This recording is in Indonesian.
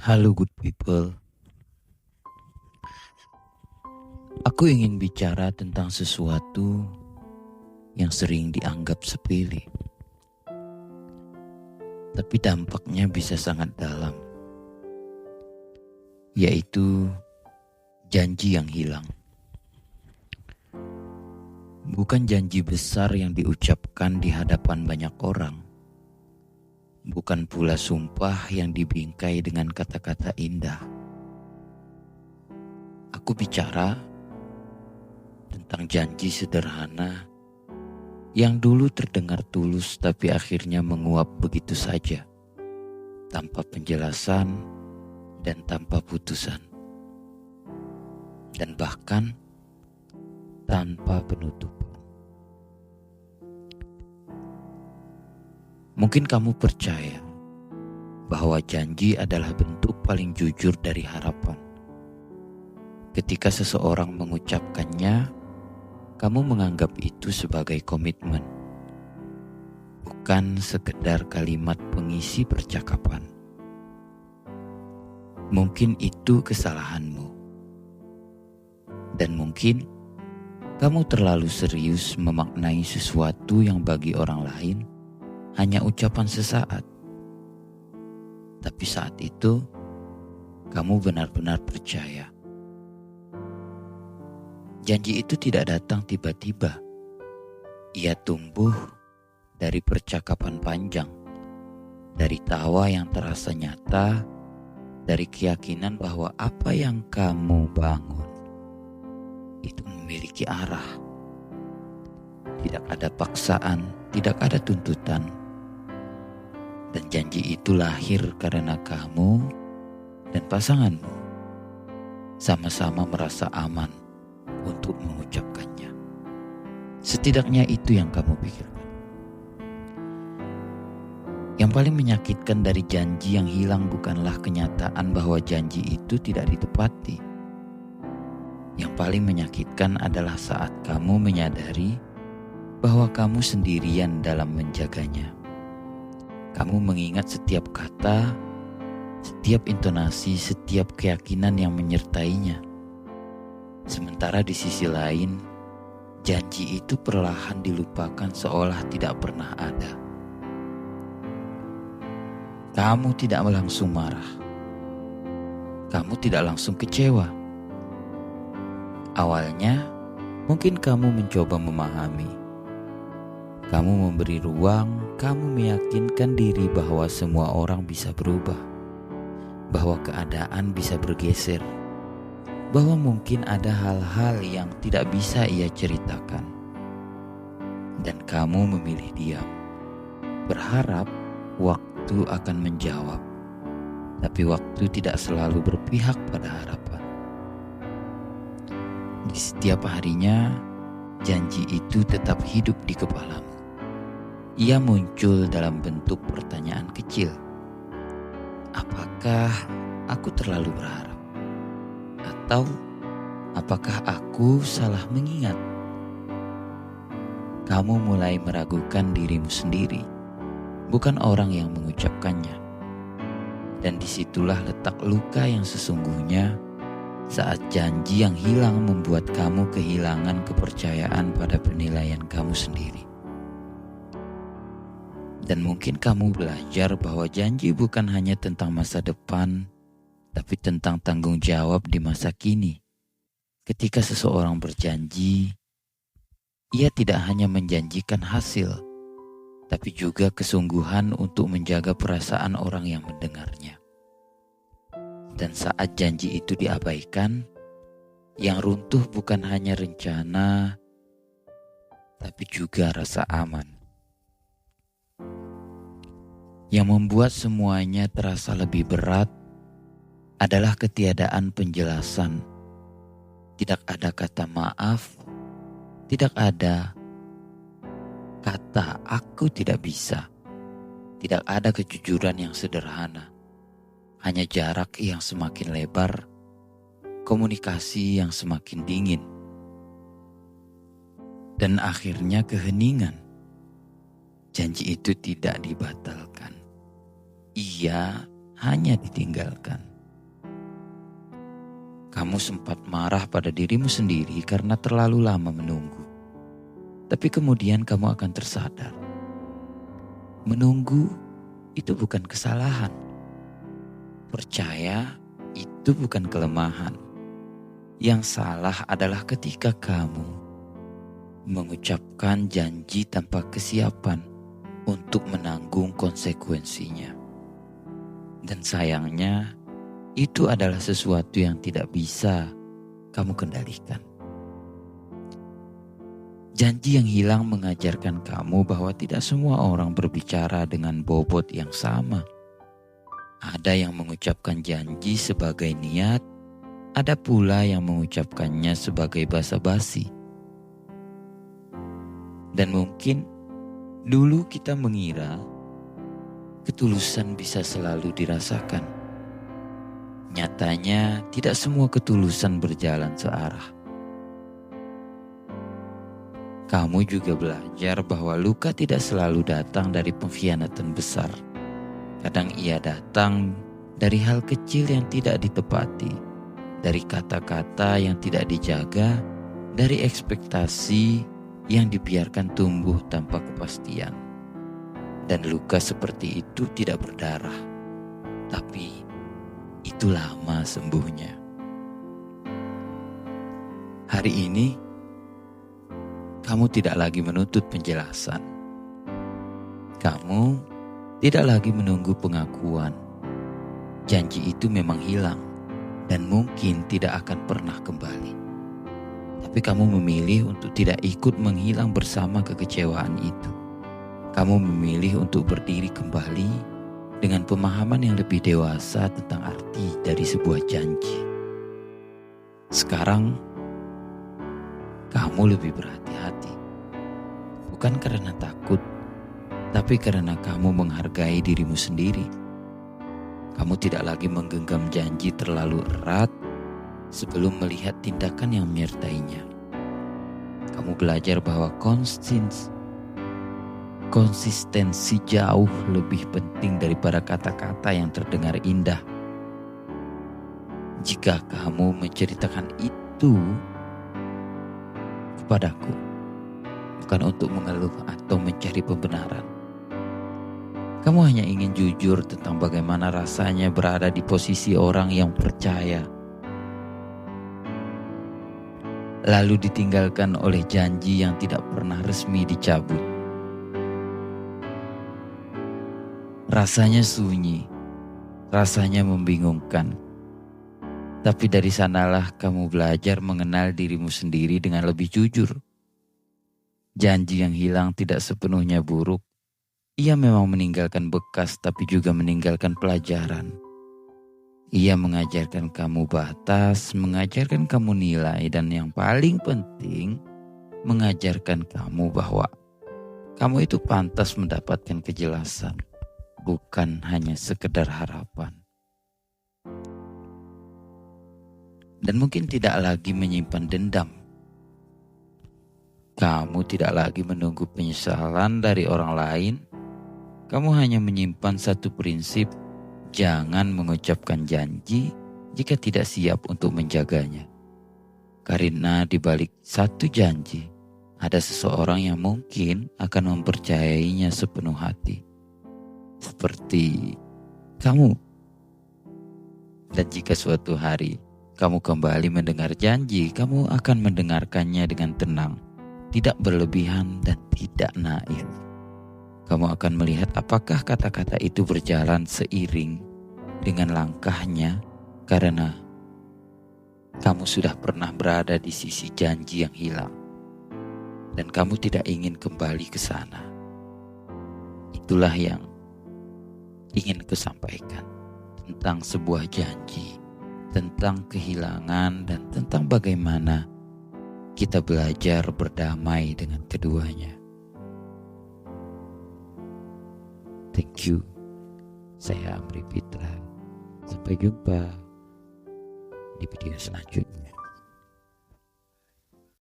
Halo good people, aku ingin bicara tentang sesuatu yang sering dianggap sepele, tapi dampaknya bisa sangat dalam, yaitu janji yang hilang. Bukan janji besar yang diucapkan di hadapan banyak orang, bukan pula sumpah yang dibingkai dengan kata-kata indah. Aku bicara tentang janji sederhana yang dulu terdengar tulus tapi akhirnya menguap begitu saja, tanpa penjelasan dan tanpa putusan, dan bahkan tanpa penutupan. Mungkin kamu percaya bahwa janji adalah bentuk paling jujur dari harapan. Ketika seseorang mengucapkannya, kamu menganggap itu sebagai komitmen, bukan sekedar kalimat pengisi percakapan. Mungkin itu kesalahanmu, dan mungkin kamu terlalu serius memaknai sesuatu yang bagi orang lain hanya ucapan sesaat. Tapi saat itu, kamu benar-benar percaya. Janji itu tidak datang tiba-tiba. Ia tumbuh dari percakapan panjang, dari tawa yang terasa nyata, dari keyakinan bahwa apa yang kamu bangun itu memiliki arah. Tidak ada paksaan, tidak ada tuntutan. Dan janji itu lahir karena kamu dan pasanganmu sama-sama merasa aman untuk mengucapkannya. Setidaknya itu yang kamu pikirkan. Yang paling menyakitkan dari janji yang hilang bukanlah kenyataan bahwa janji itu tidak ditepati. Yang paling menyakitkan adalah saat kamu menyadari bahwa kamu sendirian dalam menjaganya. Kamu mengingat setiap kata, setiap intonasi, setiap keyakinan yang menyertainya. Sementara di sisi lain, janji itu perlahan dilupakan seolah tidak pernah ada. Kamu tidak langsung marah. Kamu tidak langsung kecewa. Awalnya, mungkin kamu mencoba memahami. Kamu memberi ruang, kamu meyakinkan diri bahwa semua orang bisa berubah, bahwa keadaan bisa bergeser, bahwa mungkin ada hal-hal yang tidak bisa ia ceritakan. Dan kamu memilih diam, berharap waktu akan menjawab, tapi waktu tidak selalu berpihak pada harapan. Di setiap harinya, janji itu tetap hidup di kepalamu. Ia muncul dalam bentuk pertanyaan kecil. Apakah aku terlalu berharap? Atau apakah aku salah mengingat? Kamu mulai meragukan dirimu sendiri, bukan orang yang mengucapkannya. Dan disitulah letak luka yang sesungguhnya saat janji yang hilang membuat kamu kehilangan kepercayaan pada penilaian kamu sendiri. Dan mungkin kamu belajar bahwa janji bukan hanya tentang masa depan, tapi tentang tanggung jawab di masa kini. Ketika seseorang berjanji, ia tidak hanya menjanjikan hasil, tapi juga kesungguhan untuk menjaga perasaan orang yang mendengarnya. Dan saat janji itu diabaikan, yang runtuh bukan hanya rencana, tapi juga rasa aman. Yang membuat semuanya terasa lebih berat adalah ketiadaan penjelasan. Tidak ada kata maaf, tidak ada kata aku tidak bisa, tidak ada kejujuran yang sederhana. Hanya jarak yang semakin lebar, komunikasi yang semakin dingin, dan akhirnya keheningan. Janji itu tidak dibatalkan. Ia hanya ditinggalkan. Kamu sempat marah pada dirimu sendiri karena terlalu lama menunggu. Tapi kemudian kamu akan tersadar. Menunggu itu bukan kesalahan. Percaya itu bukan kelemahan. Yang salah adalah ketika kamu mengucapkan janji tanpa kesiapan untuk menanggung konsekuensinya. Dan sayangnya, itu adalah sesuatu yang tidak bisa kamu kendalikan. Janji yang hilang mengajarkan kamu bahwa tidak semua orang berbicara dengan bobot yang sama. Ada yang mengucapkan janji sebagai niat, ada pula yang mengucapkannya sebagai basa-basi. Dan mungkin dulu kita mengira ketulusan bisa selalu dirasakan. Nyatanya tidak semua ketulusan berjalan searah. Kamu juga belajar bahwa luka tidak selalu datang dari pengkhianatan besar. Kadang ia datang dari hal kecil yang tidak ditepati, dari kata-kata yang tidak dijaga, dari ekspektasi yang dibiarkan tumbuh tanpa kepastian. Dan luka seperti itu tidak berdarah, tapi itu lama sembuhnya. Hari ini, kamu tidak lagi menuntut penjelasan. Kamu tidak lagi menunggu pengakuan. Janji itu memang hilang dan mungkin tidak akan pernah kembali. Tapi kamu memilih untuk tidak ikut menghilang bersama kekecewaan itu. Kamu memilih untuk berdiri kembali dengan pemahaman yang lebih dewasa tentang arti dari sebuah janji. Sekarang, kamu lebih berhati-hati. Bukan karena takut, tapi karena kamu menghargai dirimu sendiri. Kamu tidak lagi menggenggam janji terlalu erat sebelum melihat tindakan yang menyertainya. Kamu belajar bahwa konsistensi jauh lebih penting daripada kata-kata yang terdengar indah. Jika kamu menceritakan itu kepadaku, bukan untuk mengeluh atau mencari pembenaran. Kamu hanya ingin jujur tentang bagaimana rasanya berada di posisi orang yang percaya, lalu ditinggalkan oleh janji yang tidak pernah resmi dicabut. Rasanya sunyi, rasanya membingungkan. Tapi dari sanalah kamu belajar mengenal dirimu sendiri dengan lebih jujur. Janji yang hilang tidak sepenuhnya buruk. Ia memang meninggalkan bekas tapi juga meninggalkan pelajaran. Ia mengajarkan kamu batas, mengajarkan kamu nilai, dan yang paling penting, mengajarkan kamu bahwa kamu itu pantas mendapatkan kejelasan, bukan hanya sekedar harapan. Dan mungkin tidak lagi menyimpan dendam. Kamu tidak lagi menunggu penyesalan dari orang lain. Kamu hanya menyimpan satu prinsip, jangan mengucapkan janji jika tidak siap untuk menjaganya. Karena di balik satu janji, ada seseorang yang mungkin akan mempercayainya sepenuh hati. Seperti kamu. Dan jika suatu hari kamu kembali mendengar janji, kamu akan mendengarkannya dengan tenang, tidak berlebihan dan tidak naif. Kamu akan melihat apakah kata-kata itu berjalan seiring dengan langkahnya, karena kamu sudah pernah berada di sisi janji yang hilang, dan kamu tidak ingin kembali ke sana. Itulah yang ingin kusampaikan tentang sebuah janji, tentang kehilangan, dan tentang bagaimana kita belajar berdamai dengan keduanya. Thank you. Saya Amri Fitra. Sampai jumpa di video selanjutnya.